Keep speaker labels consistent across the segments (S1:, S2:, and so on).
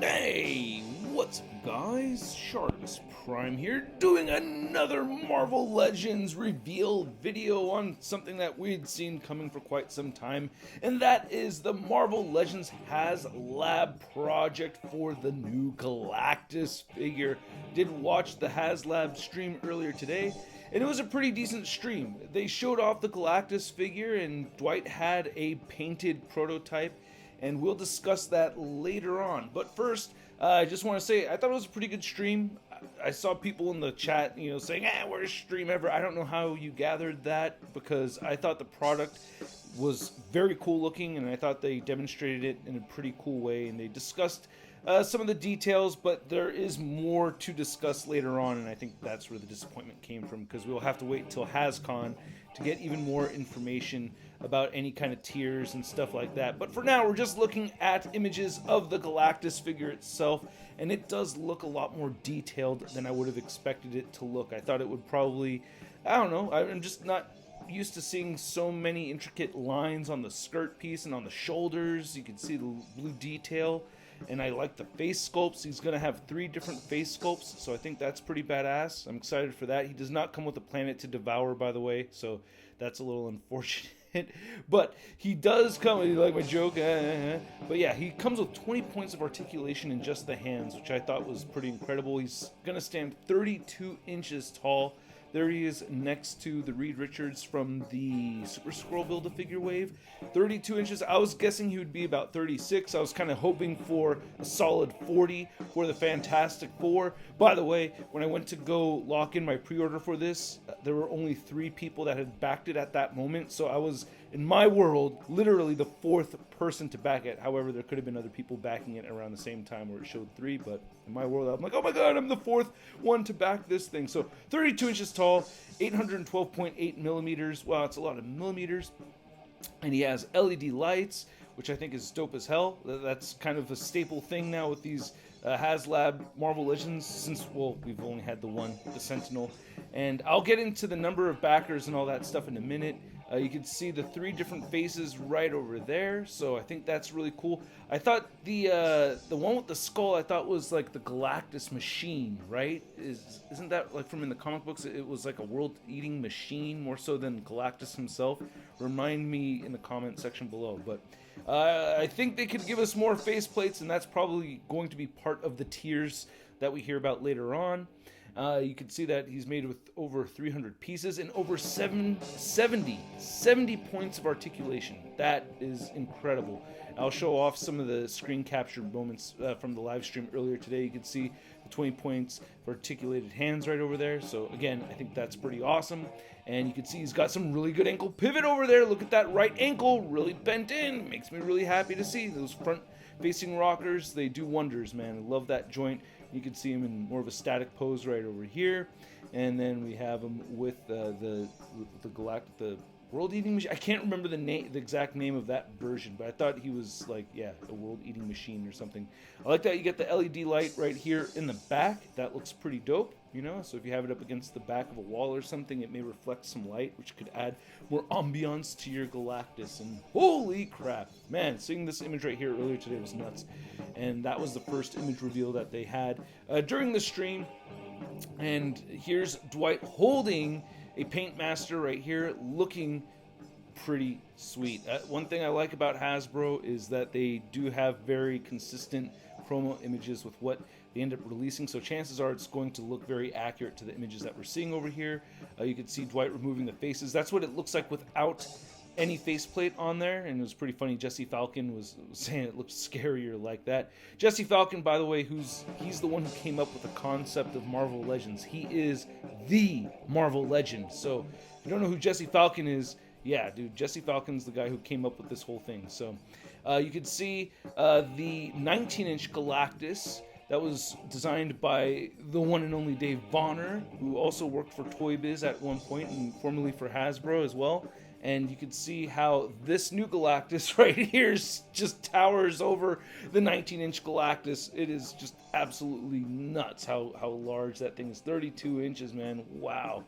S1: Hey, what's up guys? ShartimusPrime here, doing another Marvel Legends reveal video on something that we'd seen coming for quite some time, and that is the Marvel Legends Haslab project for the new Galactus figure. Did watch the Haslab stream earlier today, and it was a pretty decent stream. They showed off the Galactus figure, and Dwight had a painted prototype, and we'll discuss that later on. But first, I just want to say I thought it was a pretty good stream. I saw people in the chat, saying, worst stream ever. I don't know how you gathered that, because I thought the product was very cool looking, and I thought they demonstrated it in a pretty cool way, and they discussed some of the details, but there is more to discuss later on, and I think that's where the disappointment came from, because we'll have to wait until HasCon to get even more information about any kind of tiers and stuff like that. But for now, we're just looking at images of the Galactus figure itself, and it does look a lot more detailed than I would have expected it to look. I thought it would probably, I don't know, I'm just not used to seeing so many intricate lines on the skirt piece and on the shoulders. You can see the blue detail, and I like the face sculpts. He's going to have 3 different face sculpts, so I think that's pretty badass. I'm excited for that. He does not come with a planet to devour, by the way, so that's a little unfortunate. But he does come, you like my joke? But yeah, he comes with 20 points of articulation in just the hands, which I thought was pretty incredible. He's going to stand 32 inches tall. There he is next to the Reed Richards from the Super Scroll Build-A-Figure wave. 32 inches. I was guessing he would be about 36. I was kind of hoping for a solid 40 for the Fantastic Four. By the way, when I went to go lock in my pre-order for this, there were only 3 people that had backed it at that moment. So I was, in my world, literally the 4th person to back it. However, there could have been other people backing it around the same time where it showed 3. But in my world, I'm like, oh my god, I'm the 4th one to back this thing. So 32 inches tall, 812.8 millimeters. Wow, it's a lot of millimeters. And he has LED lights, which I think is dope as hell. That's kind of a staple thing now with these Haslab Marvel Legends, since, well, we've only had the one, the Sentinel. And I'll get into the number of backers and all that stuff in a minute. You can see the 3 different faces right over there, so I think that's really cool. I thought the one with the skull, I thought was like the Galactus machine, right? Isn't that like from in the comic books? It was like a world-eating machine, more so than Galactus himself. Remind me in the comment section below. But I think they could give us more faceplates, and that's probably going to be part of the tiers that we hear about later on. You can see that he's made with over 300 pieces and over 70 points of articulation. That is incredible. I'll show off some of the screen captured moments from the live stream earlier today. You can see the 20 points of articulated hands right over there. So again, I think that's pretty awesome. And you can see he's got some really good ankle pivot over there. Look at that right ankle, really bent in. Makes me really happy to see those front facing rockers. They do wonders, man. I love that joint. You can see him in more of a static pose right over here, and then we have him with the world-eating machine. I can't remember the exact name of that version, but I thought he was like, yeah, a world-eating machine or something. I like that you get the LED light right here in the back. That looks pretty dope, so if you have it up against the back of a wall or something, it may reflect some light, which could add more ambiance to your Galactus. And holy crap, man, seeing this image right here earlier today was nuts. And that was the first image reveal that they had during the stream. And here's Dwight holding a Paint Master right here, looking pretty sweet. One thing I like about Hasbro is that they do have very consistent promo images with what they end up releasing, so chances are it's going to look very accurate to the images that we're seeing over here. You can see Dwight removing the faces. That's what it looks like without any faceplate on there, and it was pretty funny. Jesse Falcon was saying it looked scarier like that. Jesse Falcon, by the way, he's the one who came up with the concept of Marvel Legends. He is the Marvel Legend. So if you don't know who Jesse Falcon is, yeah, dude, Jesse Falcon's the guy who came up with this whole thing. So you can see the 19-inch Galactus that was designed by the one and only Dave Bonner, who also worked for Toy Biz at one point and formerly for Hasbro as well. And you can see how this new Galactus right here just towers over the 19-inch Galactus. It is just absolutely nuts how large that thing is. 32 inches, man. Wow.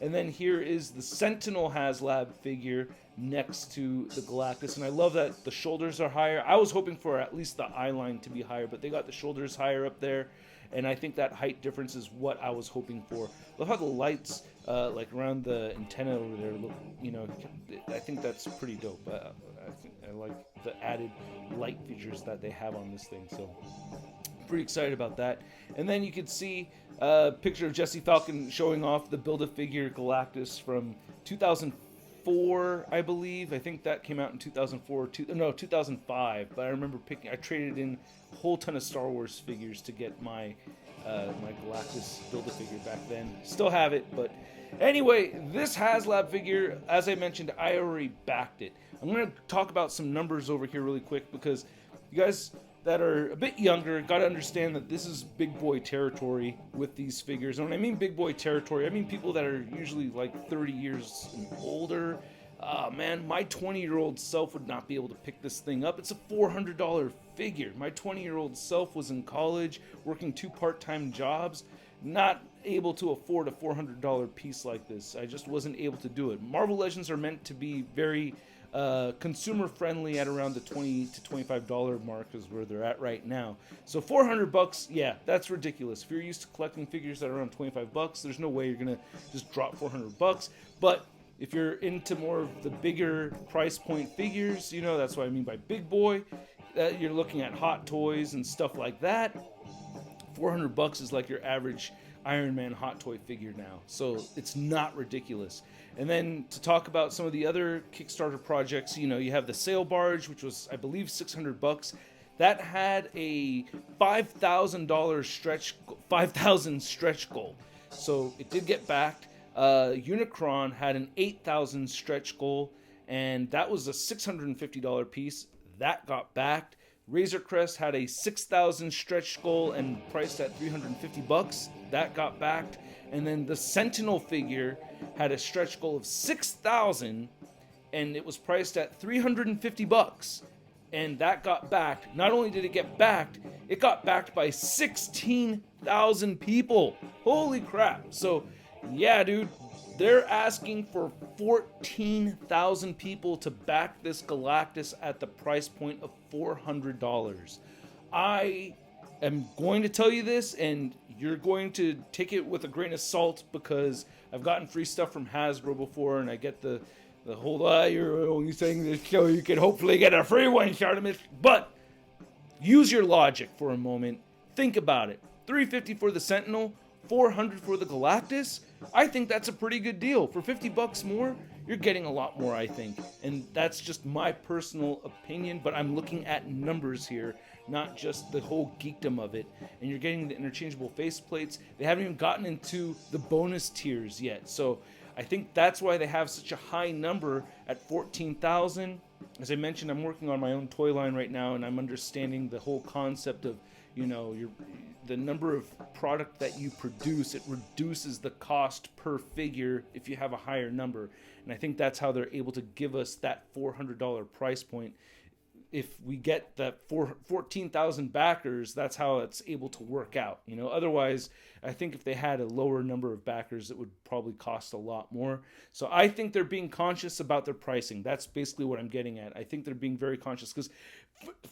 S1: And then here is the Sentinel Haslab figure next to the Galactus, and I love that the shoulders are higher. I was hoping for at least the eye line to be higher, but they got the shoulders higher up there, and I think that height difference is what I was hoping for. Love how the lights like around the antenna over there look, you know, I think that's pretty dope. I like the added light features that they have on this thing, so pretty excited about that. And then you can see a picture of Jesse Falcon showing off the Build-A-Figure Galactus from 2004, I believe. I think that came out in 2004, 2005. But I remember I traded in a whole ton of Star Wars figures to get my my Galactus Build-A-Figure back then. Still have it, but anyway, this Haslab figure, as I mentioned, I already backed it. I'm going to talk about some numbers over here really quick because you guys that are a bit younger got to understand that this is big boy territory with these figures. And when I mean big boy territory, I mean people that are usually like 30 years and older. Man, my 20-year-old self would not be able to pick this thing up. It's a $400 figure. My 20-year-old self was in college, working 2 part-time jobs, not able to afford a $400 piece like this. I just wasn't able to do it. Marvel Legends are meant to be very consumer friendly at around the $20 to $25 mark is where they're at right now. So $400, yeah, that's ridiculous. If you're used to collecting figures that are around $25, there's no way you're gonna just drop $400. But if you're into more of the bigger price point figures, you know, that's what I mean by big boy. You're looking at Hot Toys and stuff like that. $400 is like your average Iron Man Hot Toy figure now, so it's not ridiculous. And then to talk about some of the other Kickstarter projects, you know, you have the Sail Barge, which was, I believe, $600. That had a $5,000 stretch goal, so it did get backed. Unicron had an $8,000 stretch goal, and that was a $650 piece. That got backed. Razor Crest had a $6,000 stretch goal and priced at $350. That got backed. And then the Sentinel figure had a stretch goal of $6,000 and it was priced at $350. And that got backed. Not only did it get backed, it got backed by 16,000 people. Holy crap. So, yeah, dude, they're asking for 14,000 people to back this Galactus at the price point of $400. I am going to tell you this, and you're going to take it with a grain of salt because I've gotten free stuff from Hasbro before, and I get the whole, you're only saying this so you can hopefully get a free one, Shartimus. But use your logic for a moment. Think about it. $350 for the Sentinel, $400 for the Galactus. I think that's a pretty good deal. For $50 more, you're getting a lot more, I think. And that's just my personal opinion, but I'm looking at numbers here, not just the whole geekdom of it. And you're getting the interchangeable faceplates. They haven't even gotten into the bonus tiers yet. So I think that's why they have such a high number at 14,000. As I mentioned, I'm working on my own toy line right now, and I'm understanding the whole concept of, you know, the number of product that you produce. It reduces the cost per figure if you have a higher number. And I think that's how they're able to give us that $400 price point. If we get that 14,000 backers, that's how it's able to work out. You know, otherwise, I think if they had a lower number of backers, it would probably cost a lot more. So I think they're being conscious about their pricing. That's basically what I'm getting at. I think they're being very conscious because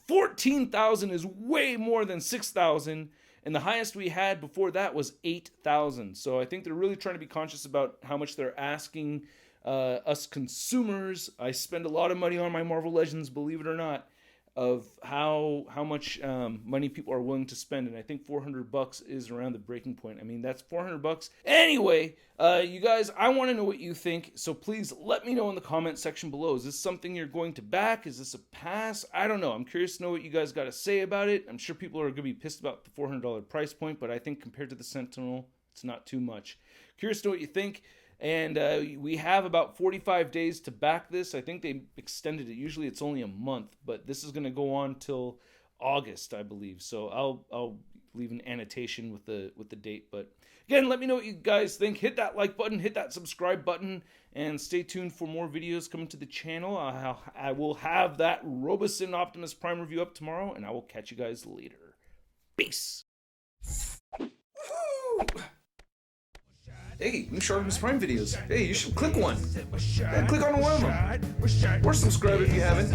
S1: 14,000 is way more than 6,000. And the highest we had before that was 8,000. So I think they're really trying to be conscious about how much they're asking us consumers. I spend a lot of money on my Marvel Legends, believe it or not, of how much money people are willing to spend. And I think $400 is around the breaking point. I mean, that's $400. Anyway, you guys, I want to know what you think. So please let me know in the comment section below. Is this something you're going to back? Is this a pass? I don't know. I'm curious to know what you guys got to say about it. I'm sure people are going to be pissed about the $400 price point, but I think compared to the Sentinel, it's not too much. Curious to know what you think. And we have about 45 days to back this. I think they extended it. Usually it's only a month, but this is going to go on till August, I believe. So I'll leave an annotation with the date. But again, let me know what you guys think. Hit that like button, hit that subscribe button, and stay tuned for more videos coming to the channel. I will have that Robosin Optimus Prime review up tomorrow, and I will catch you guys later. Peace. Woo-hoo! Hey, new ShartimusPrime videos. Hey, you should click one. Yeah, click on one of them. Or subscribe if you haven't.